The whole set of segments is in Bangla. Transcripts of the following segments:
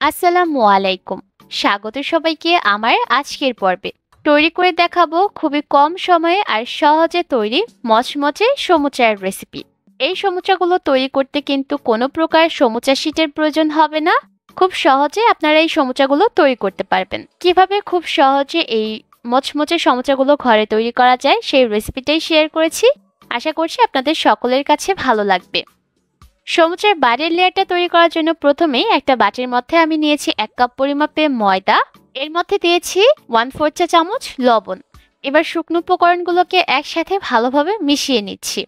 আসসালামু আলাইকুম। স্বাগত সবাইকে আমার আজকের পর্বে। তৈরি করে দেখাবো খুবই কম সময়ে আর সহজে তৈরি মচমচে সমুচার রেসিপি। এই সমুচাগুলো তৈরি করতে কিন্তু কোনো প্রকার সমুচা শিটের প্রয়োজন হবে না। খুব সহজে আপনারা এই সমুচাগুলো তৈরি করতে পারবেন। কিভাবে খুব সহজে এই মচমচে সমুচাগুলো ঘরে তৈরি করা যায় সেই রেসিপিটাই শেয়ার করেছি। আশা করছি আপনাদের সকলের কাছে ভালো লাগবে। সমুচার বাইরের লেয়ারটা তৈরি করার জন্য প্রথমেই একটা বাটির মধ্যে আমি নিয়েছি 1 কাপ পরিমাপে ময়দা। এর মধ্যে দিয়েছি 1/4 চা চামচ লবণ। এবার শুকনো উপকরণগুলোকে একসাথে ভালোভাবে মিশিয়ে নিচ্ছি।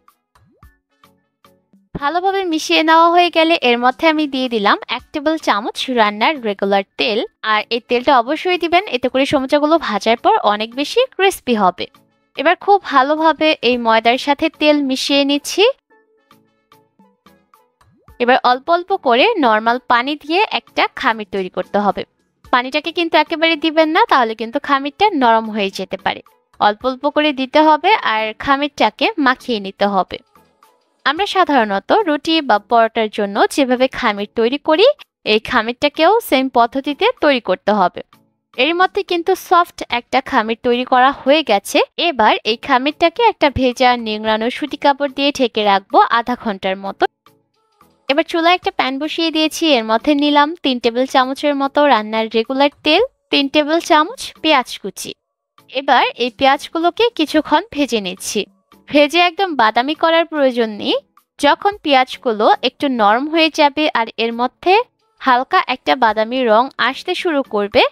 ভালোভাবে মিশিয়ে নেওয়া হয়ে গেলে এর মধ্যে আমি দিয়ে দিলাম 1 টেবিল চামচ রান্নার রেগুলার তেল। আর এই তেলটা অবশ্যই দিবেন, এতে করে সমুচাগুলো ভাজার পর অনেক বেশি ক্রিস্পি হবে। এবার খুব ভালোভাবে এই ময়দার সাথে তেল মিশিয়ে নিচ্ছি। এবার অল্প অল্প করে নরমাল পানি দিয়ে একটা খামির তৈরি করতে হবে। পানিটাকে কিন্তু একেবারে দিবেন না, তাহলে কিন্তু খামিরটা নরম হয়ে যেতে পারে। অল্প অল্প করে দিতে হবে আর খামিরটাকে মাখিয়ে নিতে হবে। আমরা সাধারণত রুটি বা পরোটার জন্য যেভাবে খামির তৈরি করি, এই খামিরটাকেও সেম পদ্ধতিতে তৈরি করতে হবে। এর মধ্যে কিন্তু সফট একটা খামির তৈরি করা হয়ে গেছে। এবার এই খামিরটাকে একটা ভেজা নিংড়ানো সুতি কাপড় দিয়ে ঢেকে রাখবো আধা ঘন্টার মতো। এবার চুলায় একটা প্যান বসিয়ে দিয়েছি। এর মধ্যে নিলাম 3 টেবিল চামচের মতো রান্নার রেগুলার তেল, 3 টেবিল চামচ পেঁয়াজ কুচি। এবার এই পেঁয়াজগুলোকে কিছুক্ষণ ভেজে নিচ্ছি। ভেজে একদম বাদামি করার প্রয়োজন নেই। যখন পেঁয়াজগুলো একটু নরম হয়ে যাবে আর এর মধ্যে হালকা একটা বাদামি রং আসতে শুরু করবে,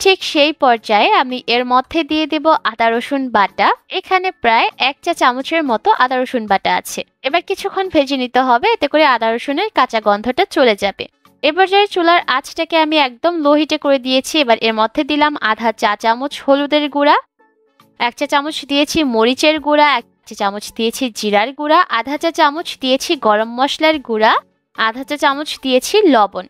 ঠিক সেই পর্যায়ে আমি এর মধ্যে দিয়ে দেব আদা রসুন বাটা। এখানে প্রায় 1 চা চামচের মতো আদা রসুন বাটা আছে। এবার কিছুক্ষণ ভেজে নিতে হবে, এতে করে আদা রসুনের কাঁচা গন্ধটা চলে যাবে। এবার যে চুলার আঁচটাকে আমি একদম লো হিটে করে দিয়েছি। এবার এর মধ্যে দিলাম আধা চা চামচ হলুদের গুঁড়া, 1 চা চামচ দিয়েছি মরিচের গুঁড়া, 1 চা চামচ দিয়েছি জিরার গুঁড়া, আধা চা চামচ দিয়েছি গরম মশলার গুঁড়া, আধা চা চামচ দিয়েছি লবণ।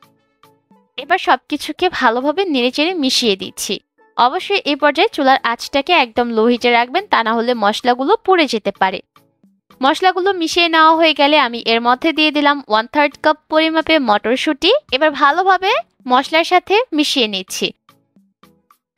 এবার সবকিছুকে ভালোভাবে নেড়েচেড়ে মিশিয়ে দিচ্ছি। অবশ্যই এই পর্যায়ে চুলার আঁচটাকে একদম লো হিটে রাখবেন, তা না হলে মশলাগুলো পুড়ে যেতে পারে। মশলাগুলো মিশিয়ে নেওয়া হয়ে গেলে আমি এর মধ্যে দিয়ে দিলাম 1/3 কাপ পরিমাপে মটরশুঁটি। এবার ভালোভাবে মশলার সাথে মিশিয়ে নিচ্ছি।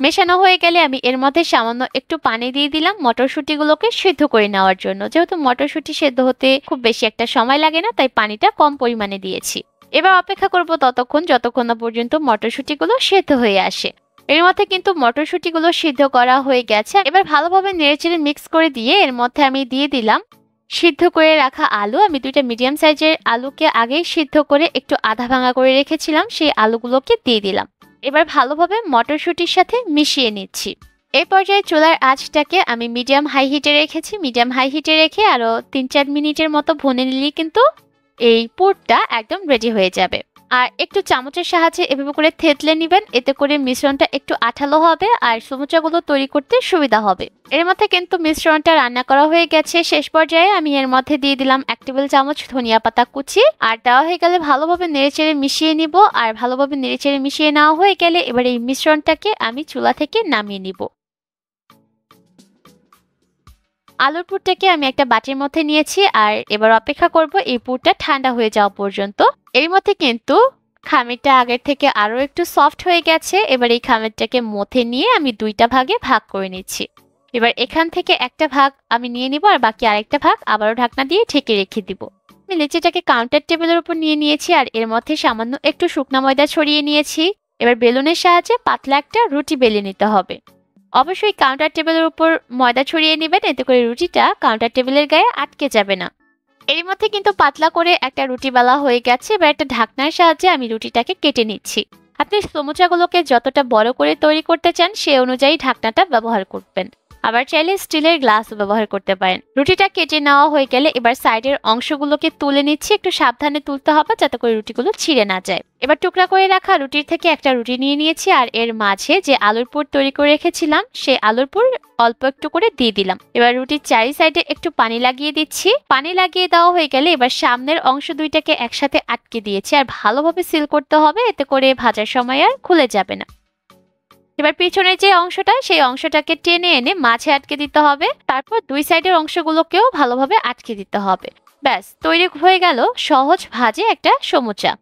মেশানো হয়ে গেলে আমি এর মধ্যে সামান্য একটু পানি দিয়ে দিলাম মটরশুঁটিগুলোকে সিদ্ধ করে নেওয়ার জন্য। যেহেতু মটরশুঁটি সেদ্ধ হতে খুব বেশি একটা সময় লাগে না, তাই পানিটা কম পরিমাণে দিয়েছি। এবার অপেক্ষা করব যতক্ষণ না পর্যন্ত মটরশুঁটিগুলো সেদ্ধ হয়ে আসে। এর মধ্যে কিন্তু মটরশুঁটিগুলো সিদ্ধ করা হয়ে গেছে। এবার ভালোভাবে নেড়েচেড়ে মিক্স করে দিয়ে এর মধ্যে আমি দিয়ে দিলাম সিদ্ধ করে রাখা আলু। আমি 2টা মিডিয়াম সাইজের আলুকে আগেই সিদ্ধ করে একটু আধা ভাঙা করে রেখেছিলাম, সেই আলুগুলোকে দিয়ে দিলাম। এবার ভালোভাবে মটরশুঁটির সাথে মিশিয়ে নিচ্ছি। এই পর্যায়ে চুলার আঁচটাকে আমি মিডিয়াম হাই হিটে রেখেছি। মিডিয়াম হাই হিটে রেখে আরো 3-4 মিনিটের মতো ভুনে নিলেই কিন্তু এই পুরটা একদম রেডি হয়ে যাবে। আর একটু চামচের সাহায্যে এভাবে করে থেতলে নেবেন, এতে করে মিশ্রণটা একটু আঠালো হবে আর সমুচাগুলো তৈরি করতে সুবিধা হবে। এর মধ্যে কিন্তু মিশ্রণটা রান্না করা হয়ে গেছে। শেষ পর্যায়ে আমি এর মধ্যে দিয়ে দিলাম 1 টেবিল চামচ ধনিয়া পাতা কুচি। আর দেওয়া হয়ে গেলে ভালোভাবে নেড়েচেড়ে মিশিয়ে নিব। আর ভালোভাবে নেড়েচেড়ে মিশিয়ে নেওয়া হয়ে গেলে এবার এই মিশ্রণটাকে আমি চুলা থেকে নামিয়ে নিব। আলুর পুরটাকে আমি একটা বাটির মধ্যে নিয়েছি আর এবার অপেক্ষা করব এই পুরটা ঠান্ডা হয়ে যাওয়া পর্যন্ত। এর মধ্যে কিন্তু খামিরটা আগের থেকে আরো একটু সফট হয়ে গেছে। এবার এই খামিরটাকে মথে নিয়ে আমি 2টা ভাগে ভাগ করে নিচ্ছি। এবার এখান থেকে একটা ভাগ আমি নিয়ে নিব আর বাকি আরেকটা ভাগ আবারও ঢাকনা দিয়ে ঢেকে রেখে দিব। আমি লেচিটাকে কাউন্টার টেবিলের উপর নিয়ে নিয়েছি আর এর মধ্যে সামান্য একটু শুকনো ময়দা ছড়িয়ে নিয়েছি। এবার বেলুনের সাহায্যে পাতলা একটা রুটি বেলে নিতে হবে। অবশ্যই কাউন্টার টেবিলের উপর ময়দা ছড়িয়ে নেবেন, এতে করে রুটিটা কাউন্টার টেবিলের গায়ে আটকে যাবে না। এর মধ্যে কিন্তু পাতলা করে একটা রুটি বেলা হয়ে গেছে। এবার একটা ঢাকনার সাহায্যে আমি রুটিটাকে কেটে নিচ্ছি। আপনি সমুচাগুলোকে যতটা বড় করে তৈরি করতে চান সে অনুযায়ী ঢাকনাটা ব্যবহার করবেন। আবার চাইলে স্টিলের গ্লাসও ব্যবহার করতে পারেন। রুটিটা কেটে নেওয়া হয়ে গেলে এবার সাইডের অংশগুলোকে তুলে নিচ্ছি। একটু সাবধানে তুলতে হবে যাতে করে রুটিগুলো ছিঁড়ে না যায়। এবার টুকরা করে রাখা রুটির থেকে একটা রুটি নিয়ে নিয়েছি আর এর মাঝে যে আলুর পুর তৈরি করে রেখেছিলাম সেই আলুর পুর অল্প একটু করে দিয়ে দিলাম। এবার রুটির চারি সাইডে একটু পানি লাগিয়ে দিচ্ছি। পানি লাগিয়ে দেওয়া হয়ে গেলে এবার সামনের অংশ দুইটাকে একসাথে আটকে দিয়েছি আর ভালোভাবে সিল করতে হবে, এতে করে ভাজার সময় আর খুলে যাবে না। এবার পিছনের যে অংশটা সেই অংশটাকে টেনে এনে মাঝে আটকে দিতে হবে। তারপর 2 সাইডের অংশগুলোকেও ভালোভাবে আটকে দিতে হবে। ব্যাস তৈরি হয়ে গেল সহজ ভাজে একটা সমুচা।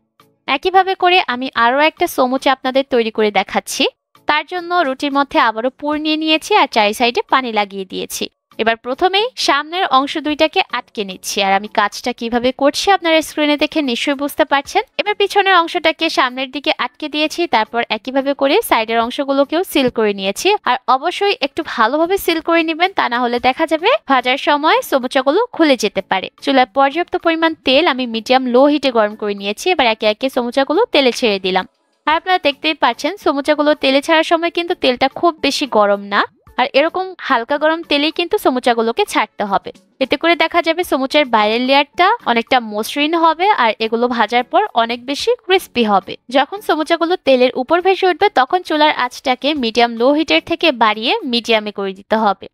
একইভাবে করে আমি আরো একটা সমুচা আপনাদের তৈরি করে দেখাচ্ছি। তার জন্য রুটির মধ্যে আবারও পুর নিয়ে নিয়েছি আর চারি সাইডে পানি লাগিয়ে দিয়েছি। এবার প্রথমেই সামনের অংশ দুইটাকে আটকে নিচ্ছি, আর আমি কাজটা কিভাবে করছি আপনারা স্ক্রিনে দেখে নিশ্চয়ই বুঝতে পারছেন। এবার পিছনের অংশটাকে সামনের দিকে আটকে দিয়েছি, তারপর একইভাবে করে সাইডের অংশগুলোকেও সিল করে নিয়েছি। আর অবশ্যই একটু ভালোভাবে সিল করে নেবেন, তা না হলে দেখা যাবে ভাজার সময় সমুচাগুলো খুলে যেতে পারে। চুলায় পর্যাপ্ত পরিমাণ তেল আমি মিডিয়াম লো হিটে গরম করে নিয়েছি। এবার একে একে সমুচাগুলো তেলে ছেড়ে দিলাম। আর আপনারা দেখতেই পাচ্ছেন সমুচাগুলো তেলে ছাড়ার সময় কিন্তু তেলটা খুব বেশি গরম না, আর এরকম হালকা গরম তেলেই কিন্তু সমুচাগুলোকে ছাড়তে হবে। এতে করে দেখা যাবে সমুচার বাইরের লেয়ারটা অনেকটা মসৃণ হবে আর এগুলো ভাজার পর অনেক বেশি ক্রিস্পি হবে। যখন সমুচাগুলো তেলের উপর ভেসে উঠবে তখন চুলার আঁচটাকে মিডিয়াম লো হিটের থেকে বাড়িয়ে মিডিয়ামে করে দিতে হবে।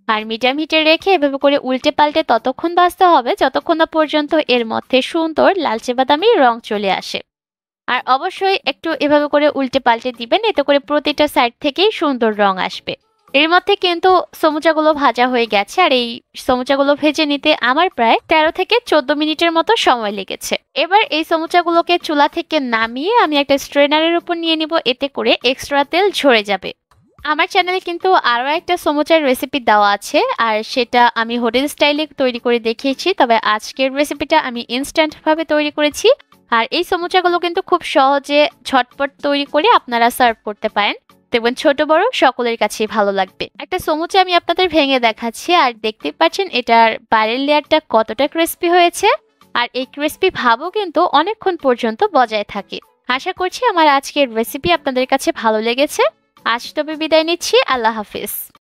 আর মিডিয়াম হিটে রেখে এভাবে করে উল্টে পাল্টে ততক্ষণ ভাজতে হবে যতক্ষণ না পর্যন্ত এর মধ্যে সুন্দর লালচে বাদামি রং চলে আসে। আর অবশ্যই একটু এভাবে করে উল্টে পাল্টে দিবেন, এতে করে প্রতিটা সাইড থেকেই সুন্দর রং আসবে। এর মধ্যে কিন্তু সমুচাগুলো ভাজা হয়ে গেছে, আর এই সমুচাগুলো ভেজে নিতে আমার প্রায় 13 থেকে 14 মিনিটের মতো সময় লেগেছে। এবার এই সমুচাগুলোকে চুলা থেকে নামিয়ে আমি একটা স্ট্রেনারের উপর নিয়ে নিব, এতে করে এক্সট্রা তেল ঝরে যাবে। আমার চ্যানেলে কিন্তু আরো একটা সমুচার রেসিপি দেওয়া আছে, আর সেটা আমি হোটেল স্টাইলে তৈরি করে দেখিয়েছি, তবে আজকের রেসিপিটা আমি ইনস্ট্যান্ট ভাবে তৈরি করেছি। আর এই সমুচাগুলো কিন্তু খুব সহজে ঝটপট তৈরি করে আপনারা সার্ভ করতে পারেন, দেখবেন ছোট বড় সকলের কাছেই ভালো লাগবে। একটা সমুচা আমি আপনাদের ভেঙে দেখাচ্ছি, আর দেখতে পাচ্ছেন এটার বাইরের লেয়ারটা কতটা ক্রিস্পি হয়েছে, আর এই ক্রিস্পি ভাবও কিন্তু অনেকক্ষণ পর্যন্ত বজায় থাকে। আশা করছি আমার আজকের রেসিপি আপনাদের কাছে ভালো লেগেছে। আজ তবে বিদায় নিচ্ছি, আল্লাহ হাফিজ।